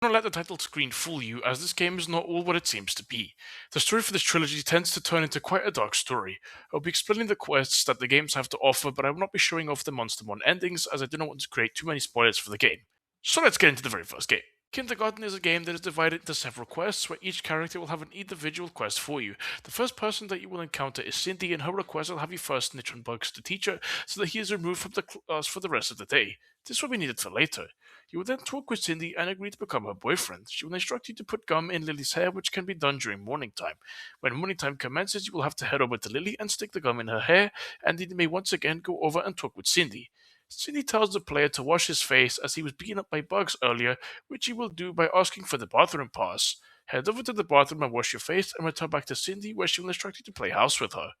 Don't let the title screen fool you, as this game is not all what it seems to be. The story for this trilogy tends to turn into quite a dark story. I'll be explaining the quests that the games have to offer, but I will not be showing off the Monster One endings, as I do not want to create too many spoilers for the game. So let's get into the very first game. Kindergarten is a game that is divided into several quests, where each character will have an individual quest for you. The first person that you will encounter is Cindy, and her request will have you first snitch on Bugs to teacher, so that he is removed from the class for the rest of the day. This will be needed for later. You will then talk with Cindy and agree to become her boyfriend. She will instruct you to put gum in Lily's hair, which can be done during morning time. When morning time commences, you will have to head over to Lily and stick the gum in her hair, and you may once again go over and talk with Cindy. Cindy tells the player to wash his face as he was beaten up by Bugs earlier, which he will do by asking for the bathroom pass. Head over to the bathroom and wash your face, and return back to Cindy, where she will instruct you to play house with her.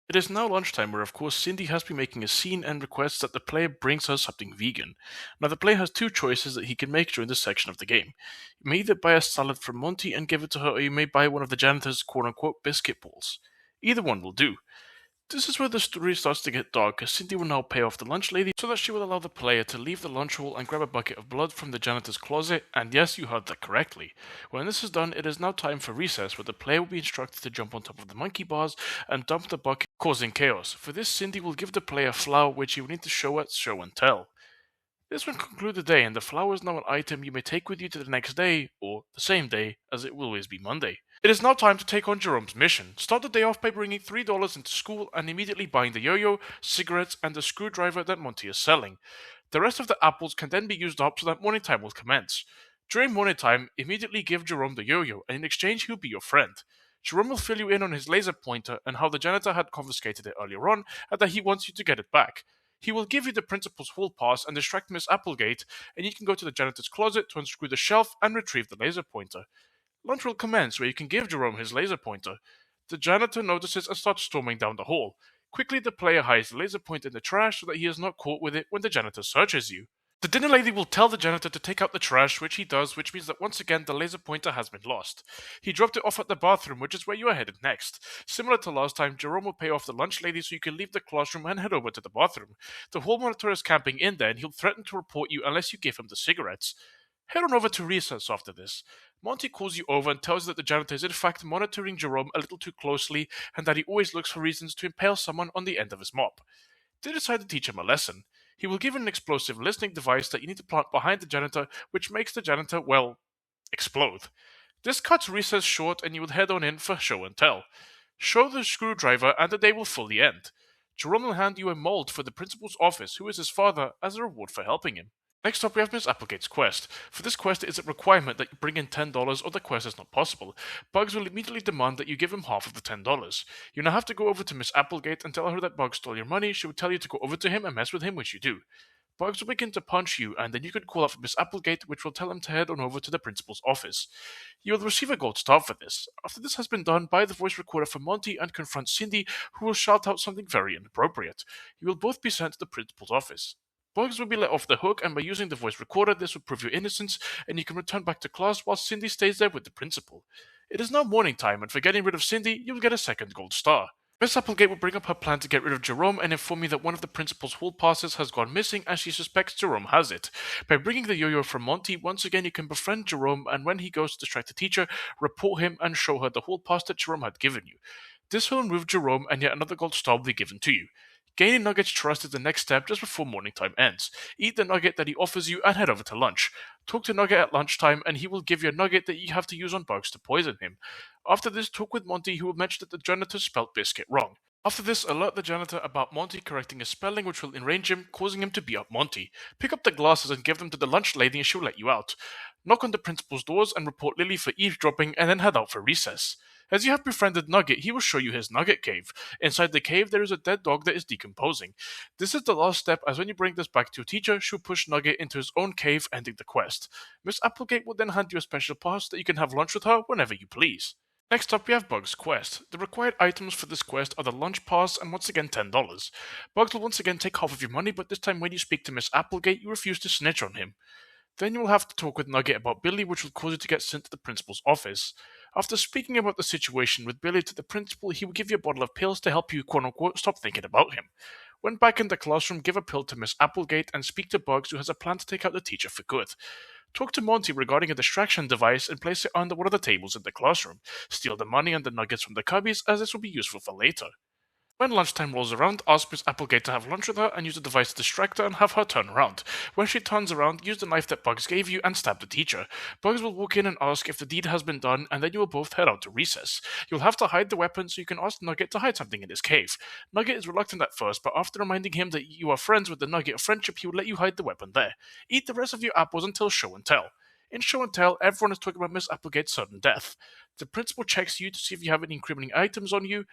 It is now lunchtime, where of course Cindy has been making a scene and requests that the player brings her something vegan. Now the player has two choices that he can make during this section of the game. You may either buy a salad from Monty and give it to her, or you may buy one of the janitor's quote-unquote biscuit balls. Either one will do. This is where the story starts to get dark, as Cindy will now pay off the lunch lady so that she will allow the player to leave the lunch hall and grab a bucket of blood from the janitor's closet, and yes, you heard that correctly. When this is done, it is now time for recess, where the player will be instructed to jump on top of the monkey bars and dump the bucket, causing chaos. For this, Cindy will give the player a flower which he will need to show at show and tell. This will conclude the day, and the flower is now an item you may take with you to the next day, or the same day, as it will always be Monday. It is now time to take on Jerome's mission. Start the day off by bringing $3 into school and immediately buying the yo-yo, cigarettes, and the screwdriver that Monty is selling. The rest of the apples can then be used up so that morning time will commence. During morning time, immediately give Jerome the yo-yo, and in exchange he'll be your friend. Jerome will fill you in on his laser pointer and how the janitor had confiscated it earlier on, and that he wants you to get it back. He will give you the principal's hall pass and distract Miss Applegate, and you can go to the janitor's closet to unscrew the shelf and retrieve the laser pointer. Lunch will commence, where you can give Jerome his laser pointer. The janitor notices and starts storming down the hall. Quickly, the player hides the laser pointer in the trash so that he is not caught with it when the janitor searches you. The dinner lady will tell the janitor to take out the trash, which he does, which means that once again the laser pointer has been lost. He dropped it off at the bathroom, which is where you are headed next. Similar to last time, Jerome will pay off the lunch lady so you can leave the classroom and head over to the bathroom. The hall monitor is camping in there, and he'll threaten to report you unless you give him the cigarettes. Head on over to recess after this. Monty calls you over and tells you that the janitor is in fact monitoring Jerome a little too closely, and that he always looks for reasons to impale someone on the end of his mop. They decide to teach him a lesson. He will give him an explosive listening device that you need to plant behind the janitor, which makes the janitor, well, explode. This cuts recess short, and you will head on in for show and tell. Show the screwdriver, and the day will fully end. Jerome will hand you a mold for the principal's office, who is his father, as a reward for helping him. Next up, we have Miss Applegate's quest. For this quest, it is a requirement that you bring in $10 or the quest is not possible. Bugs will immediately demand that you give him half of the $10. You now have to go over to Miss Applegate and tell her that Bugs stole your money. She will tell you to go over to him and mess with him, which you do. Bugs will begin to punch you, and then you can call out for Miss Applegate, which will tell him to head on over to the principal's office. You will receive a gold star for this. After this has been done, buy the voice recorder for Monty and confront Cindy, who will shout out something very inappropriate. You will both be sent to the principal's office. Bugs will be let off the hook, and by using the voice recorder, this will prove your innocence, and you can return back to class while Cindy stays there with the principal. It is now morning time, and for getting rid of Cindy, you will get a second gold star. Miss Applegate will bring up her plan to get rid of Jerome and inform you that one of the principal's hall passes has gone missing, and she suspects Jerome has it. By bringing the yo-yo from Monty, once again you can befriend Jerome, and when he goes to distract the teacher, report him and show her the hall pass that Jerome had given you. This will remove Jerome, and yet another gold star will be given to you. Gaining Nugget's trust is the next step just before morning time ends. Eat the nugget that he offers you and head over to lunch. Talk to Nugget at lunchtime, and he will give you a nugget that you have to use on Bugs to poison him. After this, talk with Monty, who will mention that the janitor spelt biscuit wrong. After this, alert the janitor about Monty correcting a spelling, which will enrage him, causing him to beat up Monty. Pick up the glasses and give them to the lunch lady, and she'll let you out. Knock on the principal's doors and report Lily for eavesdropping, and then head out for recess. As you have befriended Nugget, he will show you his Nugget cave. Inside the cave, there is a dead dog that is decomposing. This is the last step, as when you bring this back to your teacher, she'll push Nugget into his own cave, ending the quest. Miss Applegate will then hand you a special pass that you can have lunch with her whenever you please. Next up, we have Bugs' quest. The required items for this quest are the lunch pass and once again $10. Bugs will once again take half of your money, but this time when you speak to Miss Applegate, you refuse to snitch on him. Then you will have to talk with Nugget about Billy, which will cause you to get sent to the principal's office. After speaking about the situation with Billy to the principal, he will give you a bottle of pills to help you, quote-unquote, stop thinking about him. When back in the classroom, give a pill to Miss Applegate and speak to Bugs, who has a plan to take out the teacher for good. Talk to Monty regarding a distraction device and place it under one of the tables in the classroom. Steal the money and the nuggets from the cubbies, as this will be useful for later. When lunchtime rolls around, ask Miss Applegate to have lunch with her and use the device to distract her and have her turn around. When she turns around, use the knife that Bugs gave you and stab the teacher. Bugs will walk in and ask if the deed has been done, and then you will both head out to recess. You'll have to hide the weapon, so you can ask Nugget to hide something in his cave. Nugget is reluctant at first, but after reminding him that you are friends with the Nugget of Friendship, he will let you hide the weapon there. Eat the rest of your apples until show and tell. In show and tell, everyone is talking about Miss Applegate's sudden death. The principal checks you to see if you have any incriminating items on you.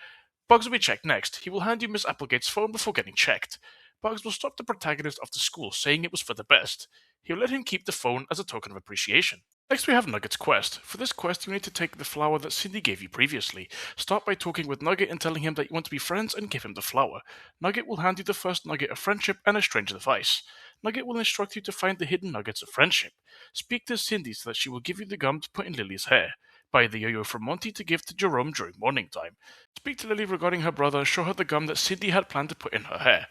Bugs will be checked next. He will hand you Miss Applegate's phone before getting checked. Bugs will stop the protagonist of the school, saying it was for the best. He will let him keep the phone as a token of appreciation. Next we have Nugget's quest. For this quest, you need to take the flower that Cindy gave you previously. Start by talking with Nugget and telling him that you want to be friends and give him the flower. Nugget will hand you the first nugget of friendship and a strange device. Nugget will instruct you to find the hidden nuggets of friendship. Speak to Cindy so that she will give you the gum to put in Lily's hair. Buy the yo-yo from Monty to give to Jerome during morning time. Speak to Lily regarding her brother and show her the gum that Cindy had planned to put in her hair.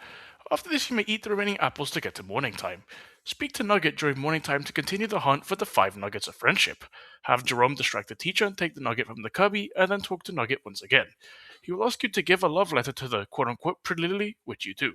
After this, you may eat the remaining apples to get to morning time. Speak to Nugget during morning time to continue the hunt for the 5 nuggets of friendship. Have Jerome distract the teacher and take the nugget from the cubby, and then talk to Nugget once again. He will ask you to give a love letter to the quote-unquote pretty Lily, which you do.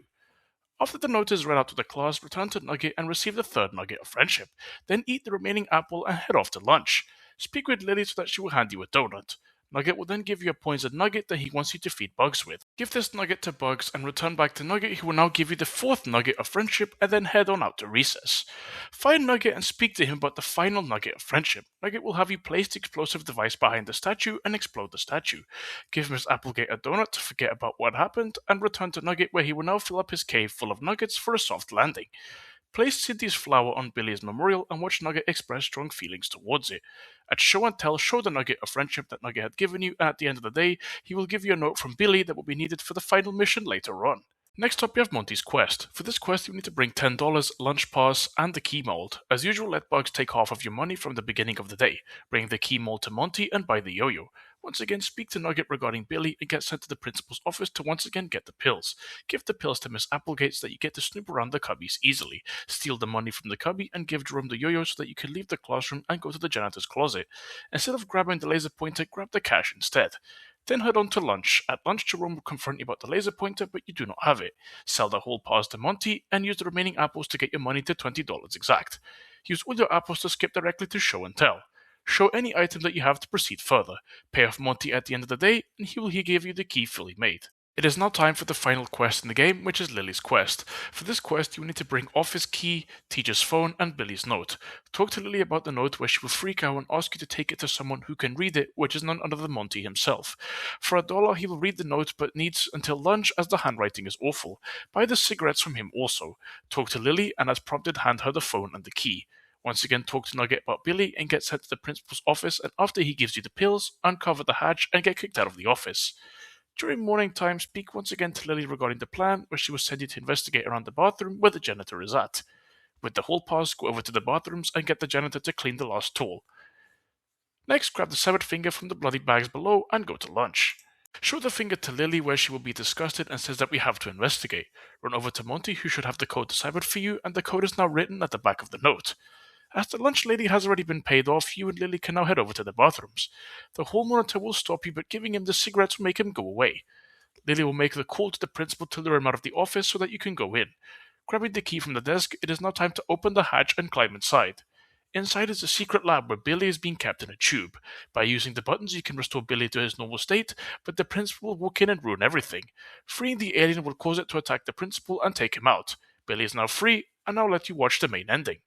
After the note is read out to the class, return to Nugget and receive the 3rd nugget of friendship. Then eat the remaining apple and head off to lunch. Speak with Lily so that she will hand you a donut. Nugget will then give you a poisoned nugget that he wants you to feed Bugs with. Give this nugget to Bugs and return back to Nugget, who will now give you the 4th nugget of friendship, and then head on out to recess. Find Nugget and speak to him about the final nugget of friendship. Nugget will have you place the explosive device behind the statue and explode the statue. Give Miss Applegate a donut to forget about what happened, and return to Nugget, where he will now fill up his cave full of nuggets for a soft landing. Place Cindy's flower on Billy's memorial and watch Nugget express strong feelings towards it. At show and tell, show the nugget of friendship that Nugget had given you, and at the end of the day, he will give you a note from Billy that will be needed for the final mission later on. Next up, you have Monty's quest. For this quest, you need to bring $10, lunch pass, and the key mold. As usual, let Bugs take half of your money from the beginning of the day. Bring the key mold to Monty and buy the yo-yo. Once again, speak to Nugget regarding Billy and get sent to the principal's office to once again get the pills. Give the pills to Miss Applegate so that you get to snoop around the cubbies easily. Steal the money from the cubby and give Jerome the yo-yo so that you can leave the classroom and go to the janitor's closet. Instead of grabbing the laser pointer, grab the cash instead. Then head on to lunch. At lunch, Jerome will confront you about the laser pointer, but you do not have it. Sell the whole pass to Monty, and use the remaining apples to get your money to $20 exact. Use all your apples to skip directly to show and tell. Show any item that you have to proceed further. Pay off Monty at the end of the day, and he will give you the key fully made. It is now time for the final quest in the game, which is Lily's quest. For this quest, you will need to bring office key, teacher's phone, and Billy's note. Talk to Lily about the note, where she will freak out and ask you to take it to someone who can read it, which is none other than Monty himself. For $1, he will read the note, but needs until lunch as the handwriting is awful. Buy the cigarettes from him also. Talk to Lily, and as prompted, hand her the phone and the key. Once again, talk to Nugget about Billy and get sent to the principal's office, and after he gives you the pills, uncover the hatch and get kicked out of the office. During morning time, speak once again to Lily regarding the plan, where she will send you to investigate around the bathroom where the janitor is at. With the whole pass, go over to the bathrooms and get the janitor to clean the last tool. Next, grab the severed finger from the bloody bags below and go to lunch. Show the finger to Lily, where she will be disgusted and says that we have to investigate. Run over to Monty, who should have the code deciphered for you, and the code is now written at the back of the note. As the lunch lady has already been paid off, you and Lily can now head over to the bathrooms. The hall monitor will stop you, but giving him the cigarettes will make him go away. Lily will make the call to the principal to lure him out of the office so that you can go in. Grabbing the key from the desk, it is now time to open the hatch and climb inside. Inside is a secret lab where Billy is being kept in a tube. By using the buttons, you can restore Billy to his normal state, but the principal will walk in and ruin everything. Freeing the alien will cause it to attack the principal and take him out. Billy is now free, and now let you watch the main ending.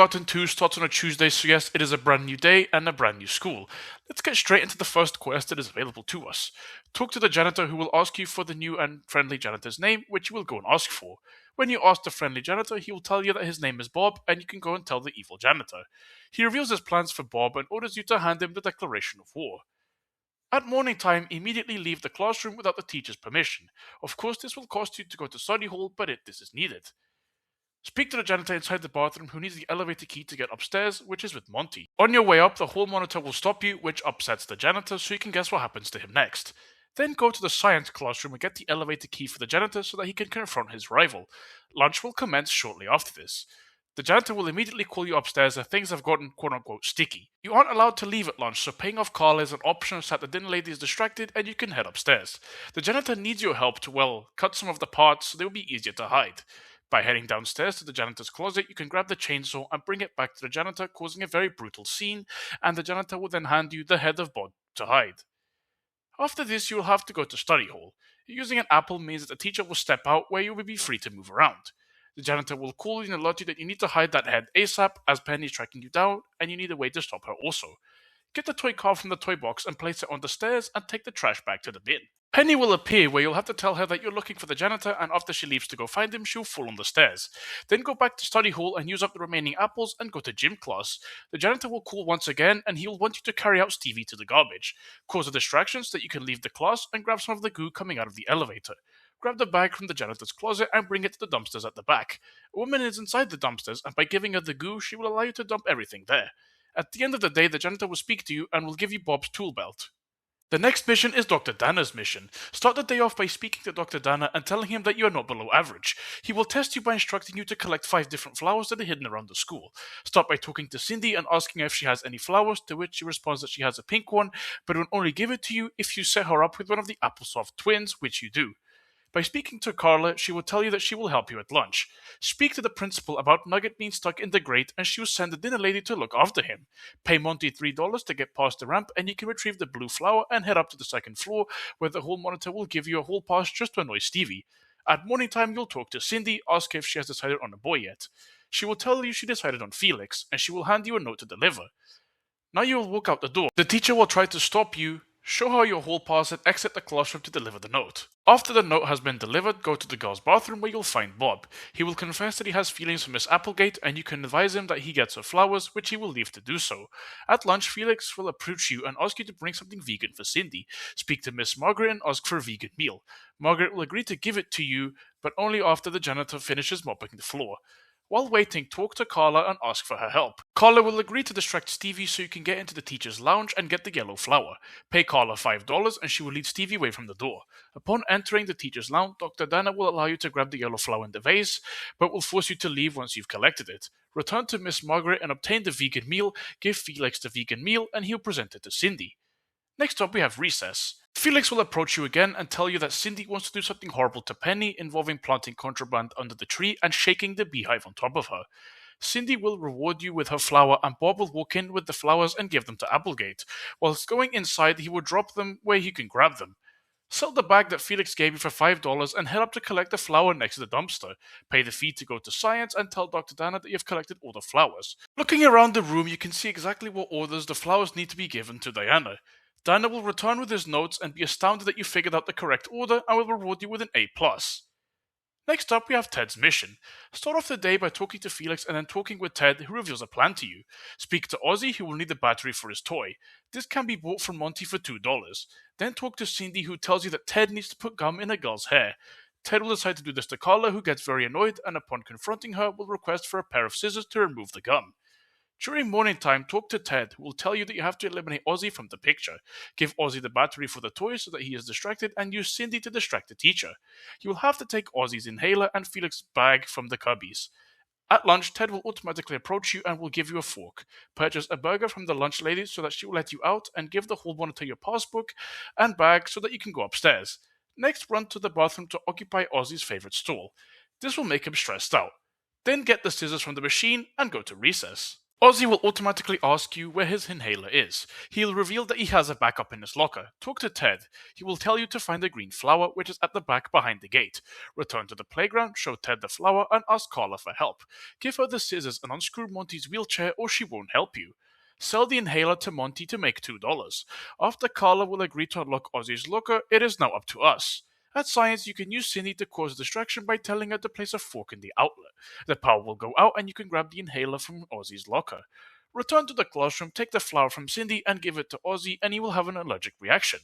Kindergarten 2 starts on a Tuesday, so yes, it is a brand new day and a brand new school. Let's get straight into the first quest that is available to us. Talk to the janitor who will ask you for the new and friendly janitor's name, which you will go and ask for. When you ask the friendly janitor, he will tell you that his name is Bob, and you can go and tell the evil janitor. He reveals his plans for Bob and orders you to hand him the declaration of war. At morning time, immediately leave the classroom without the teacher's permission. Of course, this will cost you to go to study hall, but this is needed. Speak to the janitor inside the bathroom who needs the elevator key to get upstairs, which is with Monty. On your way up, the hall monitor will stop you, which upsets the janitor, so you can guess what happens to him next. Then go to the science classroom and get the elevator key for the janitor so that he can confront his rival. Lunch will commence shortly after this. The janitor will immediately call you upstairs as things have gotten quote-unquote sticky. You aren't allowed to leave at lunch, so paying off Carl is an option so that the dinner lady is distracted and you can head upstairs. The janitor needs your help to, cut some of the parts so they will be easier to hide. By heading downstairs to the janitor's closet, you can grab the chainsaw and bring it back to the janitor, causing a very brutal scene, and the janitor will then hand you the head of Bob to hide. After this, you will have to go to study hall. Using an apple means that the teacher will step out where you will be free to move around. The janitor will call you and alert you that you need to hide that head ASAP as Penny is tracking you down, and you need a way to stop her also. Get the toy car from the toy box and place it on the stairs and take the trash bag to the bin. Penny will appear where you'll have to tell her that you're looking for the janitor, and after she leaves to go find him, she'll fall on the stairs. Then go back to study hall and use up the remaining apples and go to gym class. The janitor will call once again and he'll want you to carry out Stevie to the garbage. Cause a distraction so that you can leave the class and grab some of the goo coming out of the elevator. Grab the bag from the janitor's closet and bring it to the dumpsters at the back. A woman is inside the dumpsters, and by giving her the goo, she will allow you to dump everything there. At the end of the day, the janitor will speak to you and will give you Bob's tool belt. The next mission is Dr. Dana's mission. Start the day off by speaking to Dr. Dana and telling him that you are not below average. He will test you by instructing you to collect 5 different flowers that are hidden around the school. Start by talking to Cindy and asking her if she has any flowers, to which she responds that she has a pink one, but will only give it to you if you set her up with one of the Applesoft twins, which you do. By speaking to Carla, she will tell you that she will help you at lunch. Speak to the principal about Nugget being stuck in the grate, and she will send the dinner lady to look after him. Pay Monty $3 to get past the ramp, and you can retrieve the blue flower and head up to the second floor, where the hall monitor will give you a hall pass just to annoy Stevie. At morning time, you'll talk to Cindy, ask if she has decided on a boy yet. She will tell you she decided on Felix, and she will hand you a note to deliver. Now you will walk out the door. The teacher will try to stop you, show her your hall pass, and exit the classroom to deliver the note. After the note has been delivered, go to the girls' bathroom where you'll find Bob. He will confess that he has feelings for Miss Applegate, and you can advise him that he gets her flowers, which he will leave to do so. At lunch, Felix will approach you and ask you to bring something vegan for Cindy. Speak to Miss Margaret and ask for a vegan meal. Margaret will agree to give it to you, but only after the janitor finishes mopping the floor. While waiting, talk to Carla and ask for her help. Carla will agree to distract Stevie so you can get into the teacher's lounge and get the yellow flower. Pay Carla $5 and she will lead Stevie away from the door. Upon entering the teacher's lounge, Dr. Dana will allow you to grab the yellow flower in the vase, but will force you to leave once you've collected it. Return to Miss Margaret and obtain the vegan meal, give Felix the vegan meal, and he'll present it to Cindy. Next up, we have recess. Felix will approach you again and tell you that Cindy wants to do something horrible to Penny, involving planting contraband under the tree and shaking the beehive on top of her. Cindy will reward you with her flower, and Bob will walk in with the flowers and give them to Applegate. Whilst going inside, he will drop them where he can grab them. Sell the bag that Felix gave you for $5 and head up to collect the flower next to the dumpster. Pay the fee to go to science and tell Dr. Dana that you've collected all the flowers. Looking around the room, you can see exactly what orders the flowers need to be given to Diana. Dana will return with his notes and be astounded that you figured out the correct order and will reward you with an A+. Next up, we have Ted's mission. Start off the day by talking to Felix and then talking with Ted, who reveals a plan to you. Speak to Ozzy, who will need the battery for his toy. This can be bought from Monty for $2. Then talk to Cindy, who tells you that Ted needs to put gum in a girl's hair. Ted will decide to do this to Carla, who gets very annoyed, and upon confronting her, will request for a pair of scissors to remove the gum. During morning time, talk to Ted, who will tell you that you have to eliminate Ozzy from the picture. Give Ozzy the battery for the toy so that he is distracted, and use Cindy to distract the teacher. You will have to take Ozzy's inhaler and Felix's bag from the cubbies. At lunch, Ted will automatically approach you and will give you a fork. Purchase a burger from the lunch lady so that she will let you out, and give the hall monitor your passbook and bag so that you can go upstairs. Next, run to the bathroom to occupy Ozzy's favorite stall. This will make him stressed out. Then get the scissors from the machine and go to recess. Ozzy will automatically ask you where his inhaler is. He'll reveal that he has a backup in his locker. Talk to Ted. He will tell you to find the green flower, which is at the back behind the gate. Return to the playground, show Ted the flower, and ask Carla for help. Give her the scissors and unscrew Monty's wheelchair, or she won't help you. Sell the inhaler to Monty to make $2. After Carla will agree to unlock Ozzy's locker, it is now up to us. At Science, you can use Cindy to cause a distraction by telling her to place a fork in the outlet. The power will go out and you can grab the inhaler from Ozzy's locker. Return to the classroom, take the flower from Cindy and give it to Ozzy, and he will have an allergic reaction.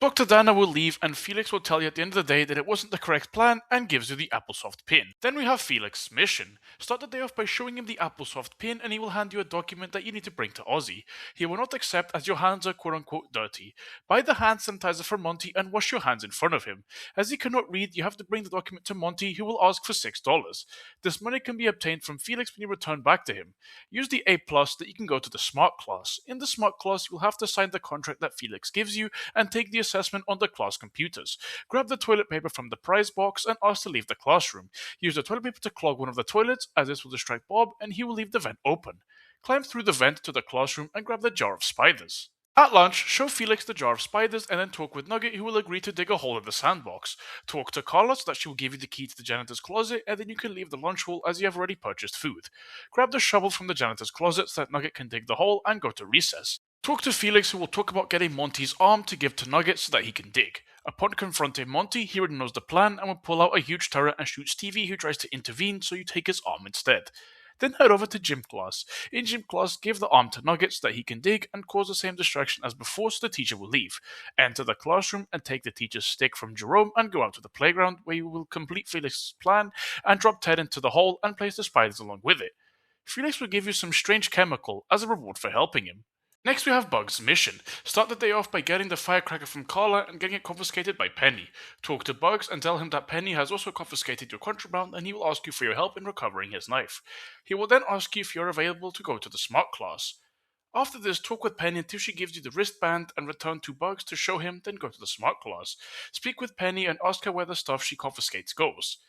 Dr. Dana will leave, and Felix will tell you at the end of the day that it wasn't the correct plan and gives you the Applesoft pin. Then we have Felix's mission. Start the day off by showing him the Applesoft pin, and he will hand you a document that you need to bring to Ozzy. He will not accept as your hands are quote unquote dirty. Buy the hand sanitizer for Monty and wash your hands in front of him. As he cannot read, you have to bring the document to Monty, who will ask for $6. This money can be obtained from Felix when you return back to him. Use the A plus that you can go to the Smart class. In the Smart class, you will have to sign the contract that Felix gives you and take the assessment on the class computers. Grab the toilet paper from the prize box and ask to leave the classroom. Use the toilet paper to clog one of the toilets, as this will distract Bob and he will leave the vent open. Climb through the vent to the classroom and grab the jar of spiders. At lunch, show Felix the jar of spiders and then talk with Nugget, who will agree to dig a hole in the sandbox. Talk to Carla so that she will give you the key to the janitor's closet, and then you can leave the lunch hall as you have already purchased food. Grab the shovel from the janitor's closet so that Nugget can dig the hole and go to recess. Talk to Felix, who will talk about getting Monty's arm to give to Nugget so that he can dig. Upon confronting Monty, he already knows the plan and will pull out a huge turret and shoot Stevie, who tries to intervene, so you take his arm instead. Then head over to gym class. In gym class, give the arm to Nugget so that he can dig and cause the same distraction as before so the teacher will leave. Enter the classroom and take the teacher's stick from Jerome and go out to the playground where you will complete Felix's plan and drop Ted into the hole and place the spiders along with it. Felix will give you some strange chemical as a reward for helping him. Next we have Bug's mission. Start the day off by getting the firecracker from Carla and getting it confiscated by Penny. Talk to Bugs and tell him that Penny has also confiscated your contraband and he will ask you for your help in recovering his knife. He will then ask you if you're available to go to the Smart class. After this, talk with Penny until she gives you the wristband and return to Bugs to show him, then go to the Smart class. Speak with Penny and ask her where the stuff she confiscates goes.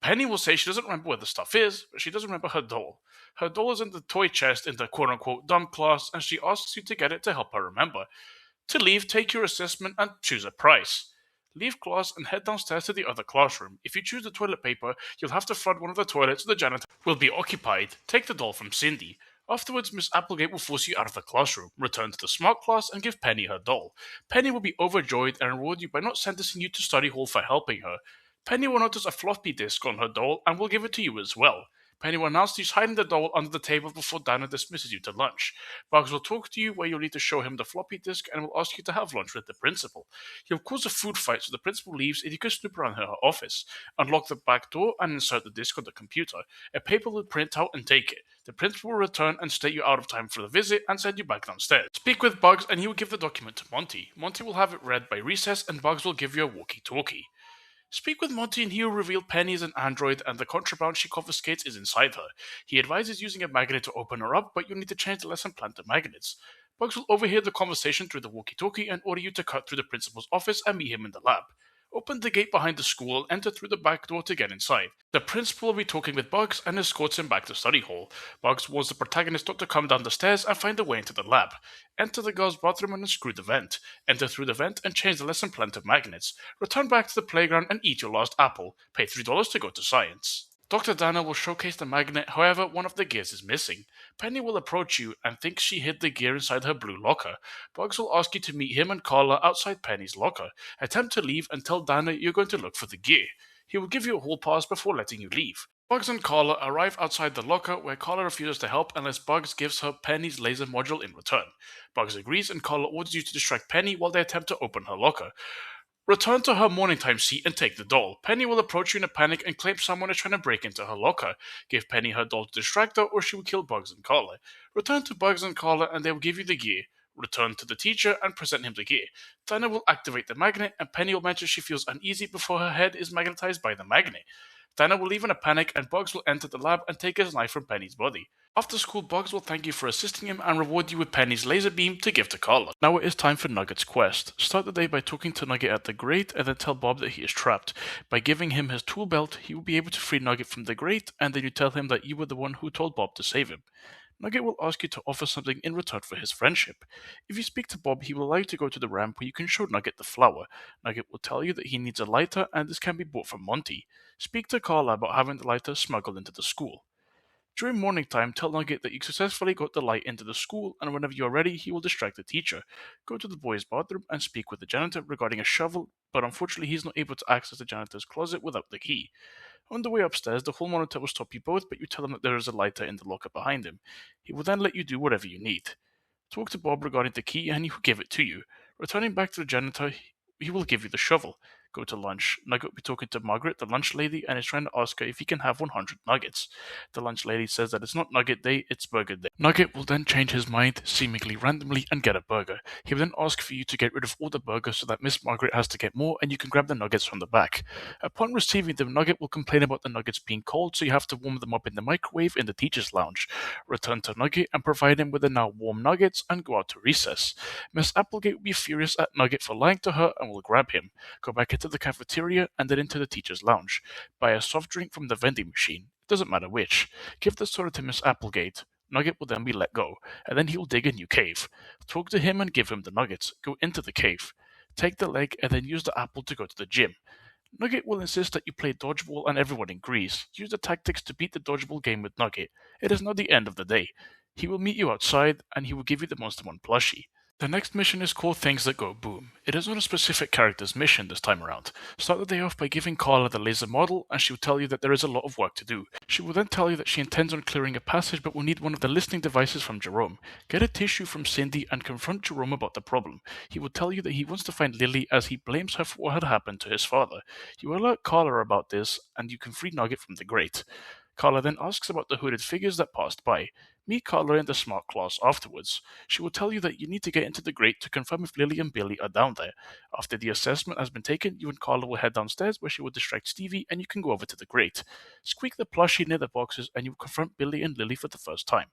Penny will say she doesn't remember where the stuff is, but she does remember her doll. Her doll is in the toy chest in the quote unquote dumb class, and she asks you to get it to help her remember. To leave, take your assessment and choose a price. Leave class and head downstairs to the other classroom. If you choose the toilet paper, you'll have to flood one of the toilets so the janitor will be occupied. Take the doll from Cindy. Afterwards, Miss Applegate will force you out of the classroom. Return to the Smart class and give Penny her doll. Penny will be overjoyed and reward you by not sentencing you to study hall for helping her. Penny will notice a floppy disk on her doll and will give it to you as well. Penny will announce she's hiding the doll under the table before Dana dismisses you to lunch. Bugs will talk to you where you'll need to show him the floppy disk and will ask you to have lunch with the principal. He'll cause a food fight so the principal leaves and you can snoop around her office. Unlock the back door and insert the disk on the computer. A paper will print out and take it. The principal will return and state you're out of time for the visit and send you back downstairs. Speak with Bugs and he will give the document to Monty. Monty will have it read by recess and Bugs will give you a walkie-talkie. Speak with Monty and he will reveal Penny is an android and the contraband she confiscates is inside her. He advises using a magnet to open her up, but you'll need to change the lesson plan to magnets. Bugs will overhear the conversation through the walkie-talkie and order you to cut through the principal's office and meet him in the lab. Open the gate behind the school and enter through the back door to get inside. The principal will be talking with Bugs and escorts him back to study hall. Bugs warns the protagonist not to come down the stairs and find a way into the lab. Enter the girls' bathroom and unscrew the vent. Enter through the vent and change the lesson plan to magnets. Return back to the playground and eat your last apple. Pay $3 to go to science. Dr. Dana will showcase the magnet, however, one of the gears is missing. Penny will approach you and thinks she hid the gear inside her blue locker. Bugs will ask you to meet him and Carla outside Penny's locker. Attempt to leave and tell Dana you're going to look for the gear. He will give you a hall pass before letting you leave. Bugs and Carla arrive outside the locker where Carla refuses to help unless Bugs gives her Penny's laser module in return. Bugs agrees and Carla orders you to distract Penny while they attempt to open her locker. Return to her morning time seat and take the doll. Penny will approach you in a panic and claim someone is trying to break into her locker. Give Penny her doll to distract her or she will kill Bugs and Carla. Return to Bugs and Carla and they will give you the gear. Return to the teacher and present him the gear. Dana will activate the magnet and Penny will mention she feels uneasy before her head is magnetized by the magnet. Dana will leave in a panic and Bugs will enter the lab and take his knife from Penny's body. After school, Bugs will thank you for assisting him and reward you with Penny's laser beam to give to Carla. Now it is time for Nugget's quest. Start the day by talking to Nugget at the grate and then tell Bob that he is trapped. By giving him his tool belt, he will be able to free Nugget from the grate and then you tell him that you were the one who told Bob to save him. Nugget will ask you to offer something in return for his friendship. If you speak to Bob, he will allow you to go to the ramp where you can show Nugget the flower. Nugget will tell you that he needs a lighter and this can be bought from Monty. Speak to Carla about having the lighter smuggled into the school. During morning time, tell Nugget that you successfully got the light into the school, and whenever you are ready, he will distract the teacher. Go to the boys' bathroom and speak with the janitor regarding a shovel, but unfortunately, he's not able to access the janitor's closet without the key. On the way upstairs, the hall monitor will stop you both, but you tell him that there is a lighter in the locker behind him. He will then let you do whatever you need. Talk to Bob regarding the key, and he will give it to you. Returning back to the janitor, he will give you the shovel. Go to lunch. Nugget will be talking to Margaret, the lunch lady, and is trying to ask her if he can have 100 nuggets. The lunch lady says that it's not Nugget Day, it's Burger Day. Nugget will then change his mind, seemingly randomly, and get a burger. He will then ask for you to get rid of all the burgers so that Miss Margaret has to get more, and you can grab the nuggets from the back. Upon receiving them, Nugget will complain about the nuggets being cold, so you have to warm them up in the microwave in the teacher's lounge. Return to Nugget and provide him with the now warm nuggets, and go out to recess. Miss Applegate will be furious at Nugget for lying to her and will grab him. Go back into the cafeteria and then into the teacher's lounge. Buy a soft drink from the vending machine. It doesn't matter which. Give the soda to Miss Applegate. Nugget will then be let go, and then he will dig a new cave. Talk to him and give him the nuggets. Go into the cave. Take the leg and then use the apple to go to the gym. Nugget will insist that you play dodgeball and everyone agrees. Use the tactics to beat the dodgeball game with Nugget. It is not the end of the day. He will meet you outside and he will give you the Monster One plushie. The next mission is called Things That Go Boom. It is not a specific character's mission this time around. Start the day off by giving Carla the laser model and she will tell you that there is a lot of work to do. She will then tell you that she intends on clearing a passage but will need one of the listening devices from Jerome. Get a tissue from Cindy and confront Jerome about the problem. He will tell you that he wants to find Lily as he blames her for what had happened to his father. You will alert Carla about this and you can free Nugget from the grate. Carla then asks about the hooded figures that passed by. Meet Carla in the smart class afterwards. She will tell you that you need to get into the grate to confirm if Lily and Billy are down there. After the assessment has been taken, you and Carla will head downstairs where she will distract Stevie and you can go over to the grate. Squeak the plushie near the boxes and you will confront Billy and Lily for the first time.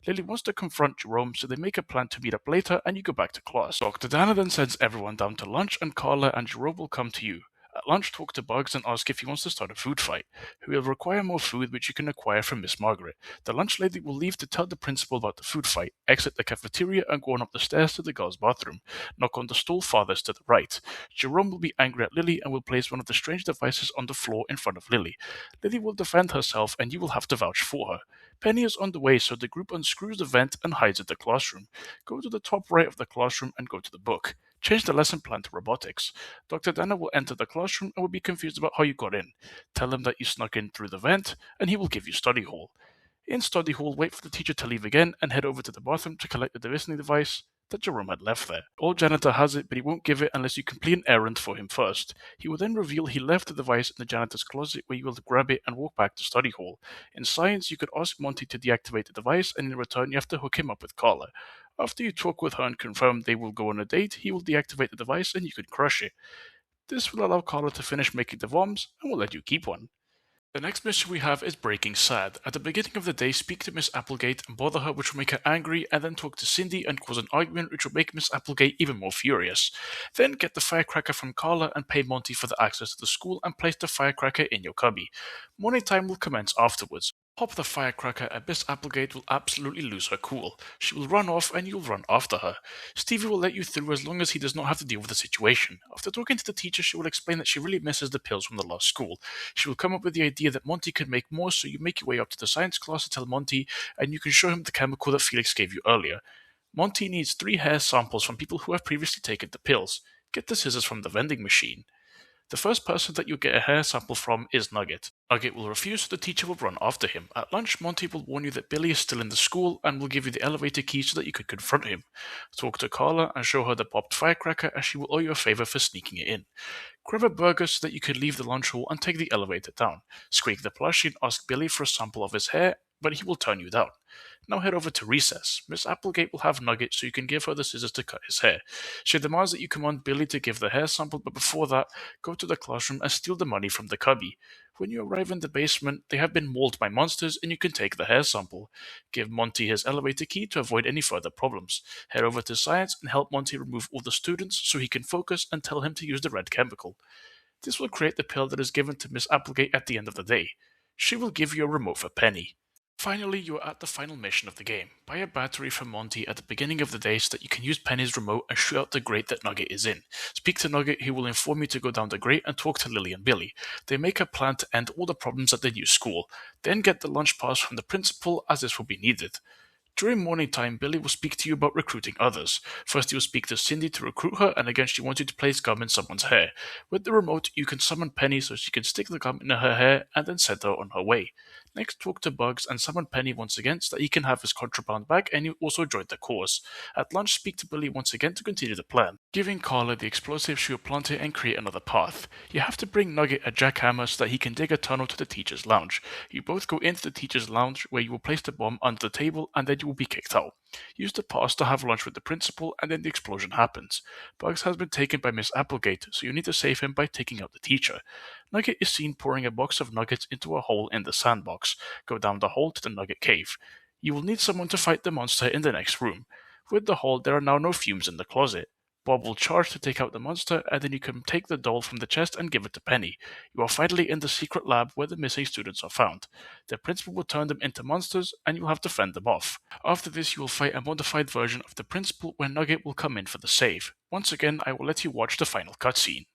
Lily wants to confront Jerome, so they make a plan to meet up later and you go back to class. Dr. Dana then sends everyone down to lunch and Carla and Jerome will come to you. At lunch, talk to Bugs and ask if he wants to start a food fight. He will require more food, which you can acquire from Miss Margaret. The lunch lady will leave to tell the principal about the food fight, exit the cafeteria, and go on up the stairs to the girls' bathroom. Knock on the stool farthest to the right. Jerome will be angry at Lily and will place one of the strange devices on the floor in front of Lily. Lily will defend herself, and you will have to vouch for her. Penny is on the way, so the group unscrews the vent and hides in the classroom. Go to the top right of the classroom and go to the book. Change the lesson plan to robotics. Dr. Dana will enter the classroom and will be confused about how you got in. Tell him that you snuck in through the vent, and he will give you study hall. In study hall, wait for the teacher to leave again and head over to the bathroom to collect the listening device that Jerome had left there. Old janitor has it, but he won't give it unless you complete an errand for him first. He will then reveal he left the device in the janitor's closet where you will grab it and walk back to study hall. In science, you could ask Monty to deactivate the device, and in return you have to hook him up with Carla. After you talk with her and confirm they will go on a date, he will deactivate the device and you can crush it. This will allow Carla to finish making the bombs and will let you keep one. The next mission we have is Breaking Sad. At the beginning of the day, speak to Miss Applegate and bother her, which will make her angry, and then talk to Cindy and cause an argument, which will make Miss Applegate even more furious. Then get the firecracker from Carla and pay Monty for the access to the school and place the firecracker in your cubby. Morning time will commence afterwards. Pop the firecracker and Miss Applegate will absolutely lose her cool. She will run off and you'll run after her. Stevie will let you through as long as he does not have to deal with the situation. After talking to the teacher, she will explain that she really misses the pills from the last school. She will come up with the idea that Monty could make more, so you make your way up to the science class to tell Monty, and you can show him the chemical that Felix gave you earlier. Monty needs 3 hair samples from people who have previously taken the pills. Get the scissors from the vending machine. The first person that you get a hair sample from is Nugget. Nugget will refuse, so the teacher will run after him. At lunch, Monty will warn you that Billy is still in the school and will give you the elevator key so that you can confront him. Talk to Carla and show her the popped firecracker, as she will owe you a favor for sneaking it in. Grab a burger so that you can leave the lunch hall and take the elevator down. Squeak the plushie and ask Billy for a sample of his hair, but he will turn you down. Now head over to recess. Miss Applegate will have Nugget, so you can give her the scissors to cut his hair. She demands that you command Billy to give the hair sample, but before that, go to the classroom and steal the money from the cubby. When you arrive in the basement, they have been mauled by monsters and you can take the hair sample. Give Monty his elevator key to avoid any further problems. Head over to science and help Monty remove all the students so he can focus, and tell him to use the red chemical. This will create the pill that is given to Miss Applegate at the end of the day. She will give you a remote for Penny. Finally, you are at the final mission of the game. Buy a battery from Monty at the beginning of the day so that you can use Penny's remote and shoot out the grate that Nugget is in. Speak to Nugget, he will inform you to go down the grate and talk to Lily and Billy. They make a plan to end all the problems at the new school. Then get the lunch pass from the principal, as this will be needed. During morning time, Billy will speak to you about recruiting others. First, he will speak to Cindy to recruit her, and again, she wants you to place gum in someone's hair. With the remote, you can summon Penny so she can stick the gum in her hair and then send her on her way. Next, talk to Bugs and summon Penny once again so that he can have his contraband back and you also join the cause. At lunch, speak to Billy once again to continue the plan, giving Carla the explosive she will plant it and create another path. You have to bring Nugget a jackhammer so that he can dig a tunnel to the teacher's lounge. You both go into the teacher's lounge where you will place the bomb under the table and then you will be kicked out. Use the pass to have lunch with the principal and then the explosion happens. Bugs has been taken by Miss Applegate, so you need to save him by taking out the teacher. Nugget is seen pouring a box of nuggets into a hole in the sandbox. Go down the hole to the Nugget Cave. You will need someone to fight the monster in the next room. With the hole, there are now no fumes in the closet. Bob will charge to take out the monster, and then you can take the doll from the chest and give it to Penny. You are finally in the secret lab where the missing students are found. The principal will turn them into monsters, and you will have to fend them off. After this, you will fight a modified version of the principal where Nugget will come in for the save. Once again, I will let you watch the final cutscene.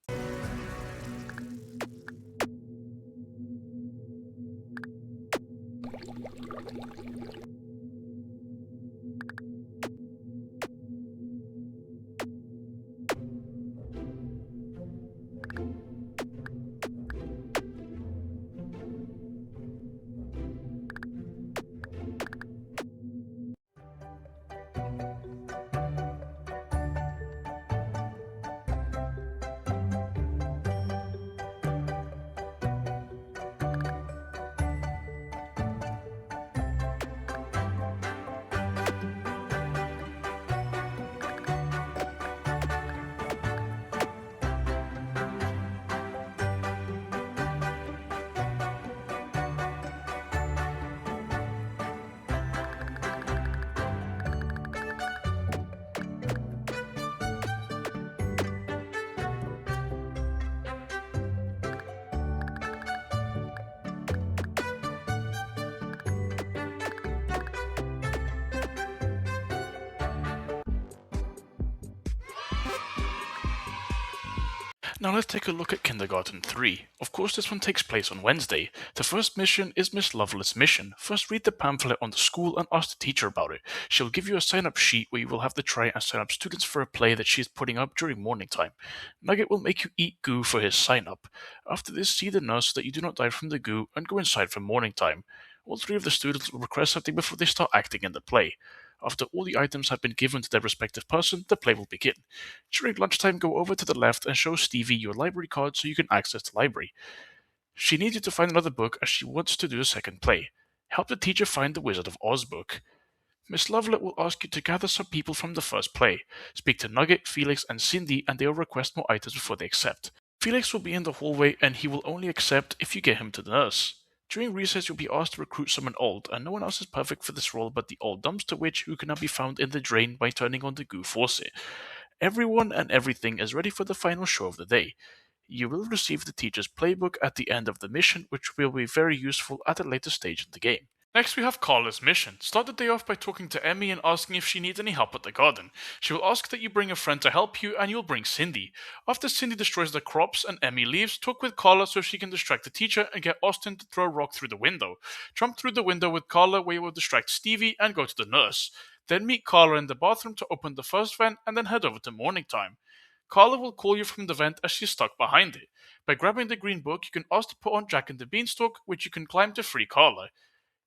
Now let's take a look at Kindergarten 3. Of course, this one takes place on Wednesday. The first mission is Miss Lovelace's mission. First, read the pamphlet on the school and ask the teacher about it. She'll give you a sign-up sheet where you will have to try and sign up students for a play that she is putting up during morning time. Nugget will make you eat goo for his sign-up. After this, see the nurse so that you do not die from the goo and go inside for morning time. All three of the students will request something before they start acting in the play. After all the items have been given to their respective person, the play will begin. During lunchtime, go over to the left and show Stevie your library card so you can access the library. She needs you to find another book as she wants to do a second play. Help the teacher find the Wizard of Oz book. Miss Lovelet will ask you to gather some people from the first play. Speak to Nugget, Felix, and Cindy, and they will request more items before they accept. Felix will be in the hallway, and he will only accept if you get him to the nurse. During recess, you'll be asked to recruit someone old, and no one else is perfect for this role but the old dumpster witch who cannot be found in the drain by turning on the goo faucet. Everyone and everything is ready for the final show of the day. You will receive the teacher's playbook at the end of the mission, which will be very useful at a later stage in the game. Next, we have Carla's mission. Start the day off by talking to Emmy and asking if she needs any help with the garden. She will ask that you bring a friend to help you, and you'll bring Cindy. After Cindy destroys the crops and Emmy leaves, talk with Carla so she can distract the teacher and get Austin to throw a rock through the window. Jump through the window with Carla where you will distract Stevie and go to the nurse. Then meet Carla in the bathroom to open the first vent and then head over to morning time. Carla will call you from the vent as she's stuck behind it. By grabbing the green book, you can ask to put on Jack and the Beanstalk, which you can climb to free Carla.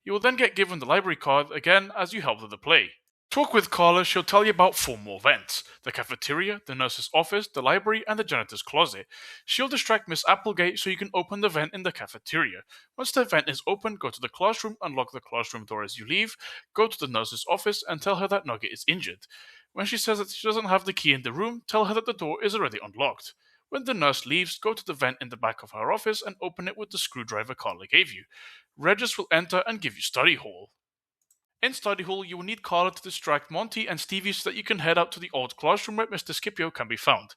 You will then get given the library card again as you help with the play. Talk with Carla, she'll tell you about 4 more vents: the cafeteria, the nurse's office, the library, and the janitor's closet. She'll distract Miss Applegate so you can open the vent in the cafeteria. Once the vent is open, go to the classroom, unlock the classroom door as you leave, go to the nurse's office, and tell her that Nugget is injured. When she says that she doesn't have the key in the room, tell her that the door is already unlocked. When the nurse leaves, go to the vent in the back of her office and open it with the screwdriver Carla gave you. Regis will enter and give you study hall. In study hall, you will need Carla to distract Monty and Stevie so that you can head out to the old classroom where Mr. Scipio can be found.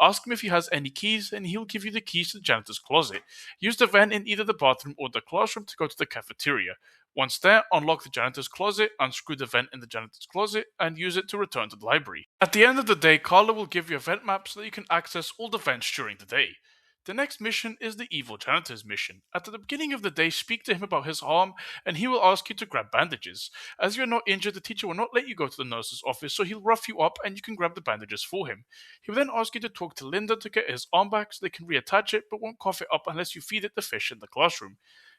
Ask him if he has any keys, and he'll give you the keys to the janitor's closet. Use the vent in either the bathroom or the classroom to go to the cafeteria. Once there, unlock the janitor's closet, unscrew the vent in the janitor's closet, and use it to return to the library. At the end of the day, Carla will give you a vent map so that you can access all the vents during the day. The next mission is the evil janitor's mission. At the beginning of the day, speak to him about his arm, and he will ask you to grab bandages. As you are not injured, the teacher will not let you go to the nurse's office, so he'll rough you up and you can grab the bandages for him. He will then ask you to talk to Linda to get his arm back so they can reattach it, but won't cough it up unless you feed it the fish in the classroom.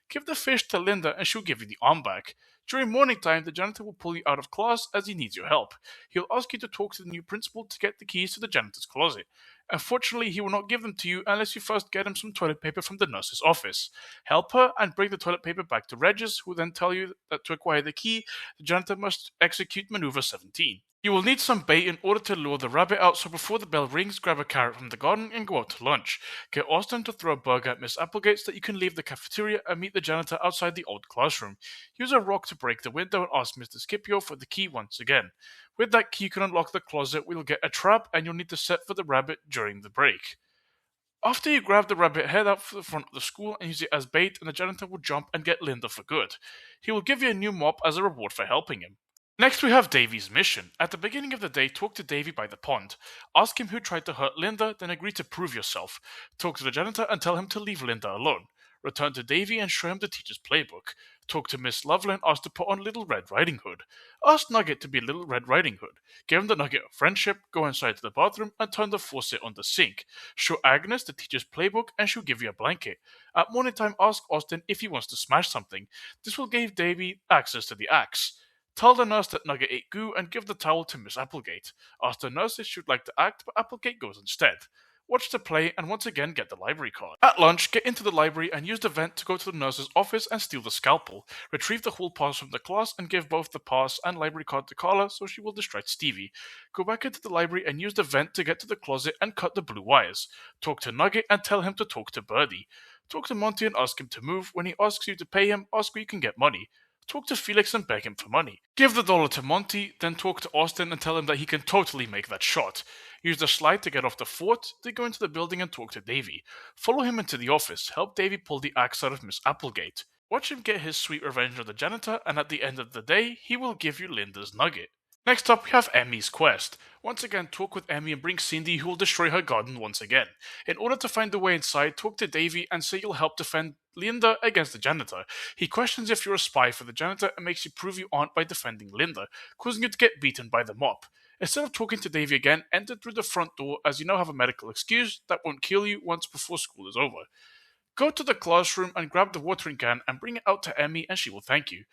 Give the fish to Linda and she'll give you the arm back. During morning time, the janitor will pull you out of class as he needs your help. He'll ask you to talk to the new principal to get the keys to the janitor's closet. Unfortunately, he will not give them to you unless you first get him some toilet paper from the nurse's office. Help her and bring the toilet paper back to Regis, who will then tell you that to acquire the key, the janitor must execute maneuver 17. You will need some bait in order to lure the rabbit out, so before the bell rings, grab a carrot from the garden and go out to lunch. Get Austin to throw a burger at Miss Applegate so that you can leave the cafeteria and meet the janitor outside the old classroom. Use a rock to break the window and ask Mr. Scipio for the key once again. With that key, you can unlock the closet. We'll get a trap, and you'll need to set for the rabbit during the break. After you grab the rabbit, head out for the front of the school and use it as bait, and the janitor will jump and get Linda for good. He will give you a new mop as a reward for helping him. Next, we have Davy's mission. At the beginning of the day, talk to Davy by the pond. Ask him who tried to hurt Linda, then agree to prove yourself. Talk to the janitor and tell him to leave Linda alone. Return to Davy and show him the teacher's playbook. Talk to Miss Lovell and ask to put on Little Red Riding Hood. Ask Nugget to be Little Red Riding Hood. Give him the nugget of friendship, go inside to the bathroom, and turn the faucet on the sink. Show Agnes the teacher's playbook and she'll give you a blanket. At morning time, ask Austin if he wants to smash something. This will give Davy access to the axe. Tell the nurse that Nugget ate goo and give the towel to Miss Applegate. Ask the nurse if she'd like to act, but Applegate goes instead. Watch the play and once again get the library card. At lunch, get into the library and use the vent to go to the nurse's office and steal the scalpel. Retrieve the hall pass from the class and give both the pass and library card to Carla so she will distract Stevie. Go back into the library and use the vent to get to the closet and cut the blue wires. Talk to Nugget and tell him to talk to Birdie. Talk to Monty and ask him to move. When he asks you to pay him, ask where you can get money. Talk to Felix and beg him for money. Give the dollar to Monty, then talk to Austin and tell him that he can totally make that shot. Use the slide to get off the fort, then go into the building and talk to Davy. Follow him into the office, help Davy pull the axe out of Miss Applegate. Watch him get his sweet revenge on the janitor, and at the end of the day, he will give you Linda's nugget. Next up, we have Emmy's quest. Once again, talk with Emmy and bring Cindy, who will destroy her garden once again. In order to find the way inside, talk to Davy and say you'll help defend Linda against the janitor. He questions if you're a spy for the janitor and makes you prove you aren't by defending Linda, causing you to get beaten by the mop. Instead of talking to Davy again, enter through the front door as you now have a medical excuse that won't kill you once before school is over. Go to the classroom and grab the watering can and bring it out to Emmy and she will thank you.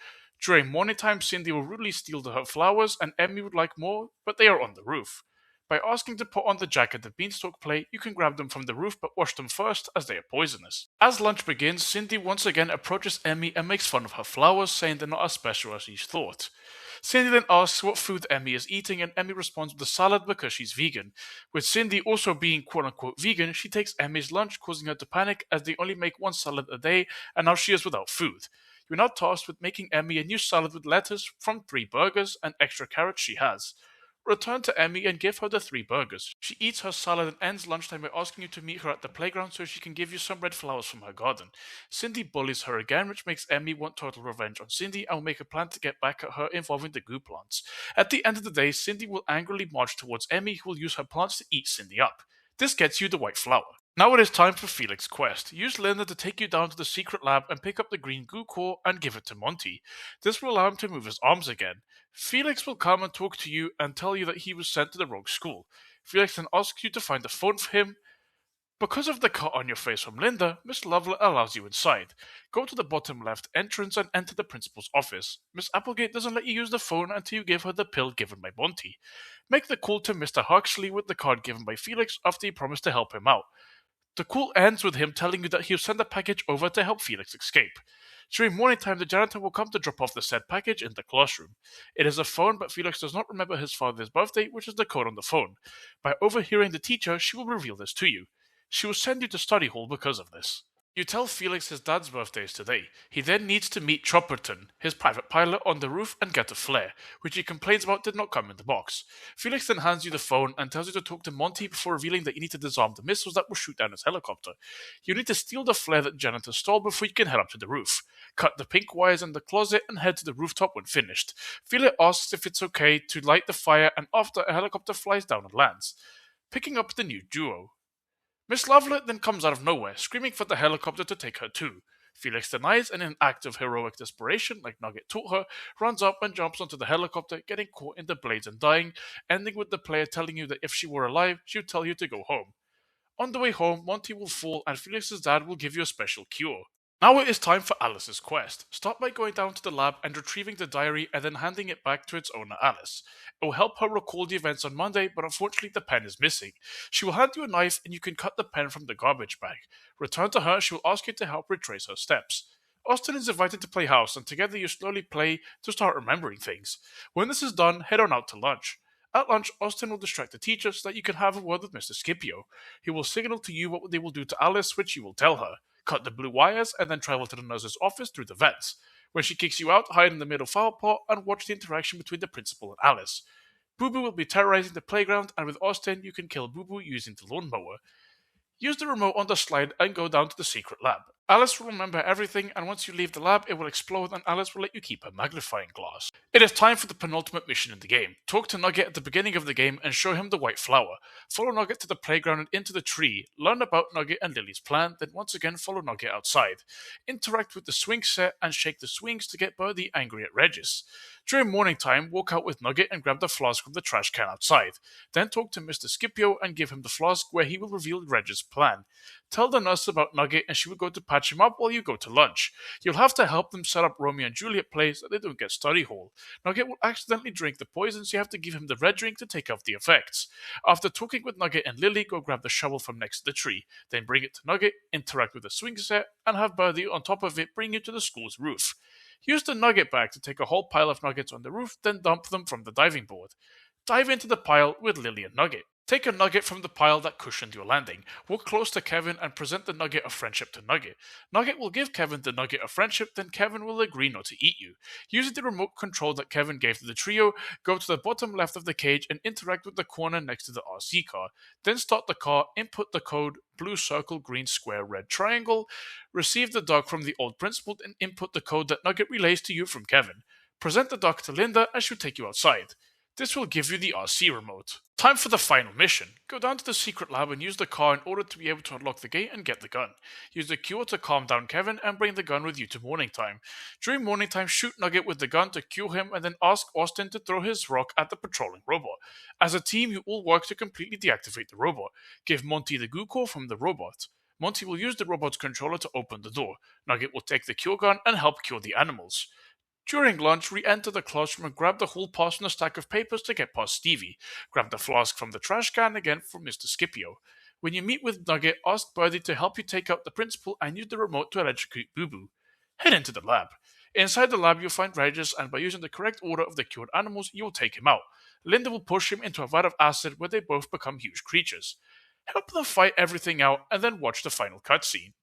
During morning time, Cindy will rudely steal her flowers and Emmy would like more, but they are on the roof. By asking to put on the jacket the beanstalk play, you can grab them from the roof but wash them first as they are poisonous. As lunch begins, Cindy once again approaches Emmy and makes fun of her flowers, saying they're not as special as she thought. Cindy then asks what food Emmy is eating and Emmy responds with a salad because she's vegan. With Cindy also being quote-unquote vegan, she takes Emmy's lunch, causing her to panic as they only make one salad a day and now she is without food. You're now tasked with making Emmy a new salad with lettuce from 3 burgers and extra carrots she has. Return to Emmy and give her the 3 burgers. She eats her salad and ends lunchtime by asking you to meet her at the playground so she can give you some red flowers from her garden. Cindy bullies her again, which makes Emmy want total revenge on Cindy and will make a plan to get back at her involving the goo plants. At the end of the day, Cindy will angrily march towards Emmy, who will use her plants to eat Cindy up. This gets you the white flower. Now it is time for Felix's quest. Use Linda to take you down to the secret lab and pick up the green goo core and give it to Monty. This will allow him to move his arms again. Felix will come and talk to you and tell you that he was sent to the wrong school. Felix then asks you to find a phone for him. Because of the cut on your face from Linda, Miss Lovell allows you inside. Go to the bottom left entrance and enter the principal's office. Miss Applegate doesn't let you use the phone until you give her the pill given by Monty. Make the call to Mr. Huxley with the card given by Felix after you promise to help him out. The call ends with him telling you that he'll send a package over to help Felix escape. During morning time, the janitor will come to drop off the said package in the classroom. It is a phone, but Felix does not remember his father's birthday, which is the code on the phone. By overhearing the teacher, she will reveal this to you. She will send you to study hall because of this. You tell Felix his dad's birthday is today. He then needs to meet Chopperton, his private pilot, on the roof and get a flare, which he complains about did not come in the box. Felix then hands you the phone and tells you to talk to Monty before revealing that you need to disarm the missiles that will shoot down his helicopter. You need to steal the flare that janitor stole before you can head up to the roof. Cut the pink wires in the closet and head to the rooftop when finished. Felix asks if it's okay to light the fire, and after, a helicopter flies down and lands, picking up the new duo. Miss Lovelet then comes out of nowhere, screaming for the helicopter to take her too. Felix denies, and in an act of heroic desperation, like Nugget taught her, runs up and jumps onto the helicopter, getting caught in the blades and dying, ending with the player telling you that if she were alive, she would tell you to go home. On the way home, Monty will fall and Felix's dad will give you a special cure. Now it is time for Alice's quest. Start by going down to the lab and retrieving the diary and then handing it back to its owner, Alice. It will help her recall the events on Monday, but unfortunately the pen is missing. She will hand you a knife and you can cut the pen from the garbage bag. Return to her, she will ask you to help retrace her steps. Austin is invited to play house, and together you slowly play to start remembering things. When this is done, head on out to lunch. At lunch, Austin will distract the teacher so that you can have a word with Mr. Scipio. He will signal to you what they will do to Alice, which you will tell her. Cut the blue wires, and then travel to the nurse's office through the vents. When she kicks you out, hide in the middle flower pot and watch the interaction between the principal and Alice. Boo Boo will be terrorizing the playground, and with Austin, you can kill Boo Boo using the lawnmower. Use the remote on the slide and go down to the secret lab. Alice will remember everything, and once you leave the lab, it will explode and Alice will let you keep her magnifying glass. It is time for the penultimate mission in the game. Talk to Nugget at the beginning of the game and show him the white flower. Follow Nugget to the playground and into the tree. Learn about Nugget and Lily's plan, then once again follow Nugget outside. Interact with the swing set and shake the swings to get Birdie angry at Regis. During morning time, walk out with Nugget and grab the flask from the trash can outside. Then talk to Mr. Scipio and give him the flask where he will reveal Regis' plan. Tell the nurse about Nugget and she will go to patch him up while you go to lunch. You'll have to help them set up Romeo and Juliet plays so they don't get study hall. Nugget will accidentally drink the poison, so you have to give him the red drink to take off the effects. After talking with Nugget and Lily, go grab the shovel from next to the tree. Then bring it to Nugget, interact with the swing set, and have Birdie on top of it bring you to the school's roof. Use the nugget bag to take a whole pile of nuggets on the roof, then dump them from the diving board. Dive into the pile with Lily and Nugget. Take a nugget from the pile that cushioned your landing. Walk close to Kevin and present the nugget of friendship to Nugget. Nugget will give Kevin the nugget of friendship, then Kevin will agree not to eat you. Using the remote control that Kevin gave to the trio, go to the bottom left of the cage and interact with the corner next to the RC car. Then start the car, input the code blue circle, green square, red triangle. Receive the dog from the old principal and input the code that Nugget relays to you from Kevin. Present the dog to Linda and she'll take you outside. This will give you the RC remote. Time for the final mission. Go down to the secret lab and use the car in order to be able to unlock the gate and get the gun. Use the cure to calm down Kevin and bring the gun with you to morning time. During morning time, shoot Nugget with the gun to cure him and then ask Austin to throw his rock at the patrolling robot. As a team, you all work to completely deactivate the robot. Give Monty the goo core from the robot. Monty will use the robot's controller to open the door. Nugget will take the cure gun and help cure the animals. During lunch, re-enter the classroom and grab the hall pass and a stack of papers to get past Stevie. Grab the flask from the trash can again from Mr. Scipio. When you meet with Nugget, ask Birdie to help you take out the principal and use the remote to electrocute Boo Boo. Head into the lab. Inside the lab, you'll find Regis, and by using the correct order of the cured animals, you will take him out. Linda will push him into a vat of acid where they both become huge creatures. Help them fight everything out and then watch the final cutscene.